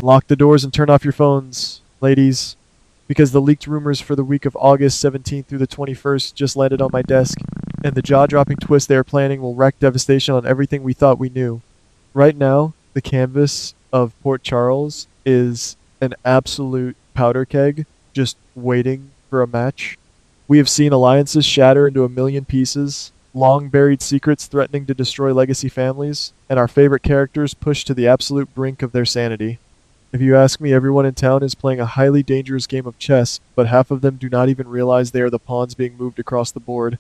Lock the doors and turn off your phones, ladies, because the leaked rumors for the week of August 17th through the 21st just landed on my desk, and the jaw-dropping twist they are planning will wreak devastation on everything we thought we knew. Right now, the canvas of Port Charles is an absolute powder keg, just waiting for a match. We have seen alliances shatter into a million pieces, long-buried secrets threatening to destroy legacy families, and our favorite characters pushed to the absolute brink of their sanity. If you ask me, everyone in town is playing a highly dangerous game of chess, but half of them do not even realize they are the pawns being moved across the board.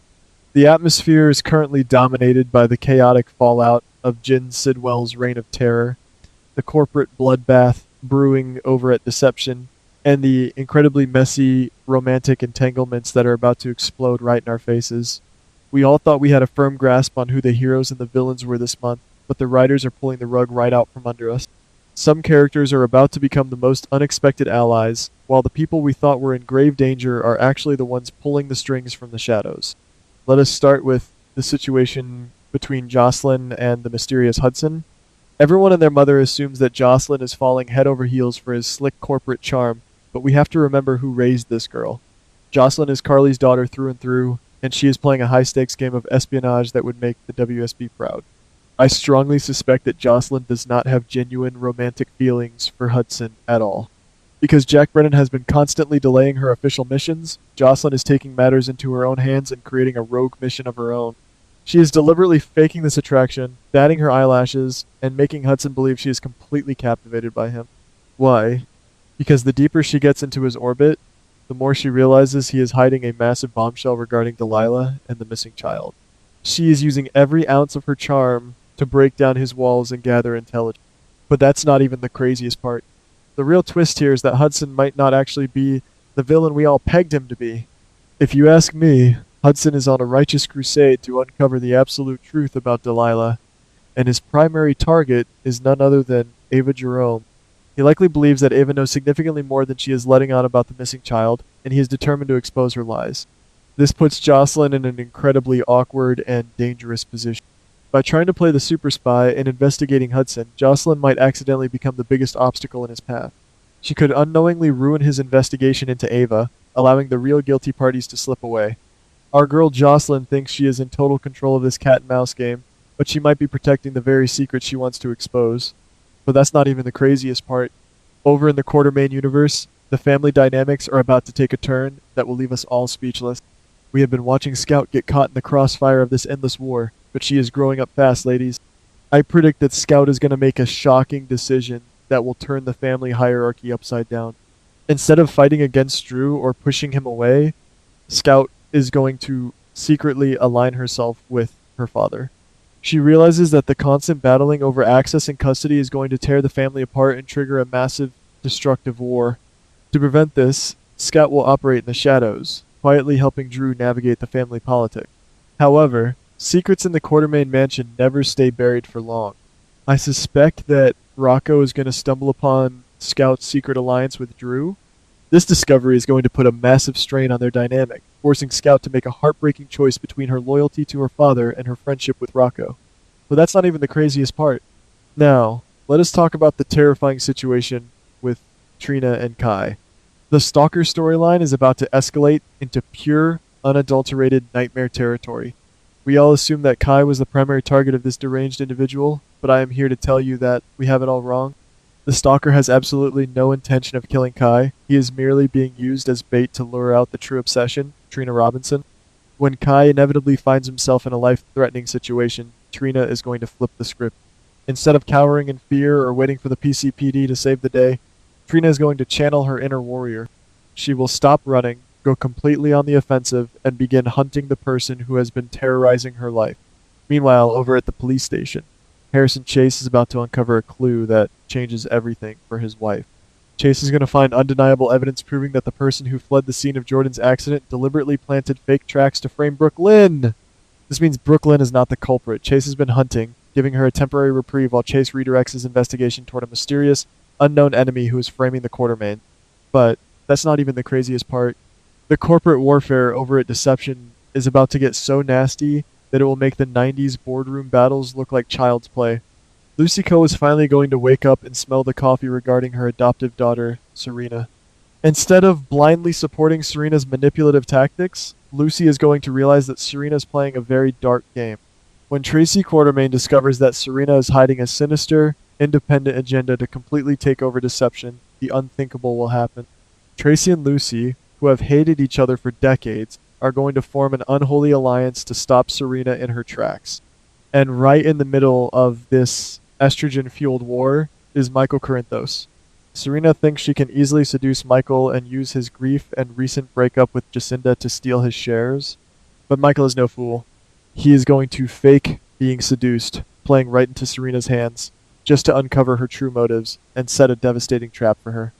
The atmosphere is currently dominated by the chaotic fallout of Jin Sidwell's reign of terror, the corporate bloodbath brewing over at Deception, and the incredibly messy romantic entanglements that are about to explode right in our faces. We all thought we had a firm grasp on who the heroes and the villains were this month, but the writers are pulling the rug right out from under us. Some characters are about to become the most unexpected allies, while the people we thought were in grave danger are actually the ones pulling the strings from the shadows. Let us start with the situation between Jocelyn and the mysterious Hudson. Everyone and their mother assumes that Jocelyn is falling head over heels for his slick corporate charm, but we have to remember who raised this girl. Jocelyn is Carly's daughter through and through, and she is playing a high-stakes game of espionage that would make the WSB proud. I strongly suspect that Jocelyn does not have genuine romantic feelings for Hudson at all. Because Jack Brennan has been constantly delaying her official missions, Jocelyn is taking matters into her own hands and creating a rogue mission of her own. She is deliberately faking this attraction, batting her eyelashes, and making Hudson believe she is completely captivated by him. Why? Because the deeper she gets into his orbit, the more she realizes he is hiding a massive bombshell regarding Delilah and the missing child. She is using every ounce of her charm to break down his walls and gather intelligence. But that's not even the craziest part. The real twist here is that Hudson might not actually be the villain we all pegged him to be. If you ask me, Hudson is on a righteous crusade to uncover the absolute truth about Delilah, and his primary target is none other than Ava Jerome. He likely believes that Ava knows significantly more than she is letting on about the missing child, and he is determined to expose her lies. This puts Jocelyn in an incredibly awkward and dangerous position. By trying to play the super spy and investigating Hudson, Jocelyn might accidentally become the biggest obstacle in his path. She could unknowingly ruin his investigation into Ava, allowing the real guilty parties to slip away. Our girl Jocelyn thinks she is in total control of this cat and mouse game, but she might be protecting the very secret she wants to expose. But that's not even the craziest part. Over in the Quartermain universe, the family dynamics are about to take a turn that will leave us all speechless. We have been watching Scout get caught in the crossfire of this endless war, but she is growing up fast, ladies. I predict that Scout is going to make a shocking decision that will turn the family hierarchy upside down. Instead of fighting against Drew or pushing him away, Scout is going to secretly align herself with her father. She realizes that the constant battling over access and custody is going to tear the family apart and trigger a massive, destructive war. To prevent this, Scout will operate in the shadows, quietly helping Drew navigate the family politics. However, secrets in the Quartermain mansion never stay buried for long. I suspect that Rocco is going to stumble upon Scout's secret alliance with Drew. This discovery is going to put a massive strain on their dynamic, forcing Scout to make a heartbreaking choice between her loyalty to her father and her friendship with Rocco. But that's not even the craziest part. Now, let us talk about the terrifying situation with Trina and Kai. The Stalker storyline is about to escalate into pure, unadulterated nightmare territory. We all assumed that Kai was the primary target of this deranged individual, but I am here to tell you that we have it all wrong. The Stalker has absolutely no intention of killing Kai. He is merely being used as bait to lure out the true obsession, Trina Robinson. When Kai inevitably finds himself in a life-threatening situation, Trina is going to flip the script. Instead of cowering in fear or waiting for the PCPD to save the day, Trina is going to channel her inner warrior. She will stop running, go completely on the offensive, and begin hunting the person who has been terrorizing her life. Meanwhile, over at the police station, Harrison Chase is about to uncover a clue that changes everything for his wife. Chase is going to find undeniable evidence proving that the person who fled the scene of Jordan's accident deliberately planted fake tracks to frame Brooklyn. This means Brooklyn is not the culprit. Chase has been hunting, giving her a temporary reprieve while Chase redirects his investigation toward a mysterious, unknown enemy who is framing the Quartermain. But that's not even the craziest part. The corporate warfare over at Deception is about to get so nasty that it will make the 90s boardroom battles look like child's play. Lucy is finally going to wake up and smell the coffee regarding her adoptive daughter, Serena. Instead of blindly supporting Serena's manipulative tactics, Lucy is going to realize that Serena is playing a very dark game. When Tracy Quartermain discovers that Serena is hiding a sinister, independent agenda to completely take over Deception, the unthinkable will happen. Tracy and Lucy, who have hated each other for decades, are going to form an unholy alliance to stop Serena in her tracks. And right in the middle of this estrogen-fueled war is Michael Corinthos. Serena thinks she can easily seduce Michael and use his grief and recent breakup with Jacinda to steal his shares. But Michael is no fool. He is going to fake being seduced, playing right into Serena's hands, just to uncover her true motives and set a devastating trap for her.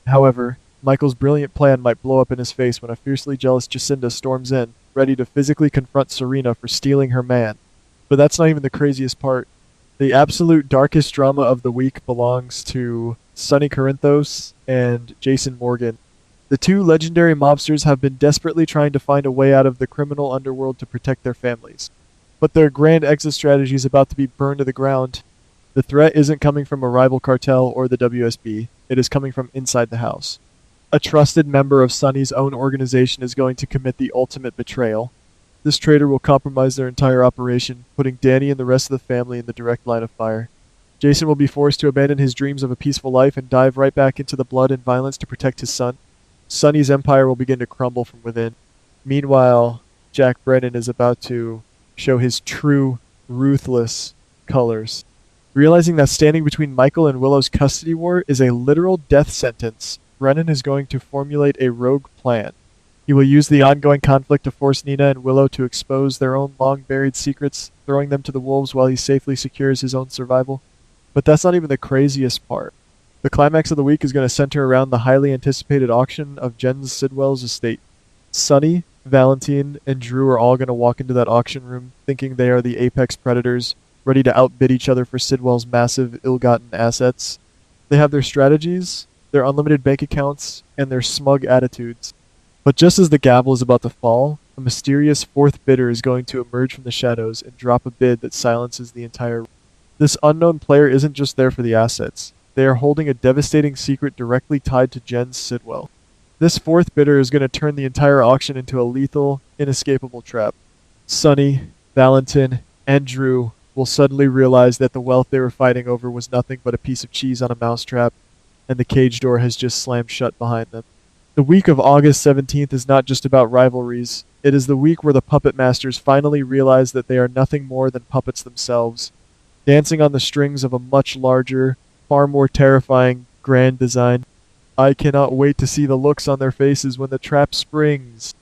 However, Michael's brilliant plan might blow up in his face when a fiercely jealous Jacinda storms in, ready to physically confront Serena for stealing her man. But that's not even the craziest part. The absolute darkest drama of the week belongs to Sonny Corinthos and Jason Morgan. The two legendary mobsters have been desperately trying to find a way out of the criminal underworld to protect their families. But their grand exit strategy is about to be burned to the ground. The threat isn't coming from a rival cartel or the WSB. It is coming from inside the house. A trusted member of Sonny's own organization is going to commit the ultimate betrayal. This traitor will compromise their entire operation, putting Danny and the rest of the family in the direct line of fire. Jason will be forced to abandon his dreams of a peaceful life and dive right back into the blood and violence to protect his son. Sonny's empire will begin to crumble from within. Meanwhile, Jack Brennan is about to show his true, ruthless colors. Realizing that standing between Michael and Willow's custody war is a literal death sentence, Brennan is going to formulate a rogue plan. He will use the ongoing conflict to force Nina and Willow to expose their own long-buried secrets, throwing them to the wolves while he safely secures his own survival. But that's not even the craziest part. The climax of the week is going to center around the highly anticipated auction of Jen Sidwell's estate. Sonny, Valentine, and Drew are all going to walk into that auction room thinking they are the apex predators, ready to outbid each other for Sidwell's massive, ill-gotten assets. They have their strategies, their unlimited bank accounts, and their smug attitudes. But just as the gavel is about to fall, a mysterious fourth bidder is going to emerge from the shadows and drop a bid that silences the entire room. This unknown player isn't just there for the assets. They are holding a devastating secret directly tied to Jen Sidwell. This fourth bidder is going to turn the entire auction into a lethal, inescapable trap. Sonny, Valentin, and Drew will suddenly realize that the wealth they were fighting over was nothing but a piece of cheese on a mousetrap, and the cage door has just slammed shut behind them. The week of August 17th is not just about rivalries. It is the week where the puppet masters finally realize that they are nothing more than puppets themselves, dancing on the strings of a much larger, far more terrifying grand design. I cannot wait to see the looks on their faces when the trap springs.